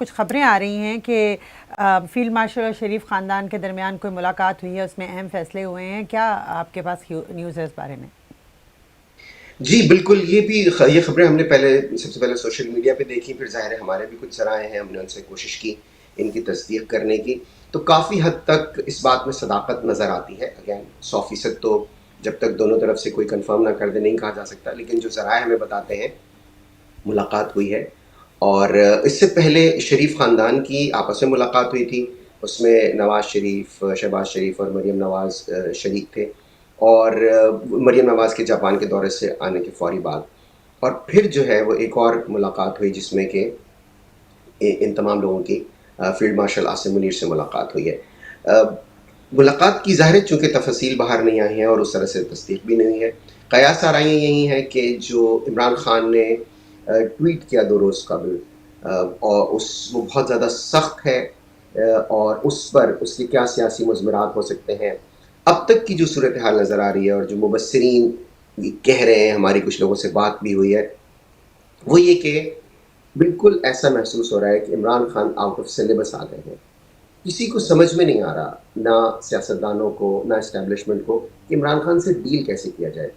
कुछ खबरें आ रही हैं कि फील्ड मार्शल और शरीफ ख़ानदान के दरमियान कोई मुलाकात हुई है, उसमें अहम फैसले हुए हैं। क्या आपके पास न्यूज़ है इस बारे में? जी, बिल्कुल, ये खबरें हमने सबसे पहले सोशल मीडिया पे देखी, फिर ज़ाहिर है हमारे भी कुछ ज़राए हैं, हमने उनसे कोशिश की इनकी तस्दीक करने की। तो काफ़ी हद तक इस बात में सदाकत नज़र आती है। अगेन 100% तो जब तक दोनों तरफ से कोई कन्फर्म ना कर दे नहीं कहा जा सकता, लेकिन जो ज़राए हमें बताते हैं, मुलाकात हुई है। और इससे पहले शरीफ ख़ानदान की आपस में मुलाकात हुई थी, उसमें नवाज़ शरीफ, शहबाज़ शरीफ और मरीम नवाज़ शरीक थे। और मरीम नवाज़ के जापान के दौरे से आने के फ़ौरी बाद और फिर जो है वो एक और मुलाकात हुई जिसमें कि इन तमाम लोगों की फ़ील्ड मार्शल आसिम मुनीर से मुलाकात हुई है। मुलाकात की ज़ाहिर है चूँकि तफ़ासील बाहर नहीं आई हैं और उस तरह से तस्दीक भी नहीं है। क़यास आराइयाँ यही हैं कि जो इमरान ख़ान ने ट्वीट किया 2 रोज़ कबल, और वो बहुत ज़्यादा सख्त है, और उस पर उसके क्या सियासी मुज़मरात हो सकते हैं। अब तक की जो सूरत हाल नज़र आ रही है और जो मुबस्सिरीन ये कह रहे हैं, हमारी कुछ लोगों से बात भी हुई है, वो ये कि बिल्कुल ऐसा महसूस हो रहा है कि Imran Khan out of syllabus आ गए हैं। किसी को समझ में नहीं आ रहा, ना सियासतदानों को, ना एस्टेब्लिशमेंट को, कि इमरान खान से डील कैसे किया जाए।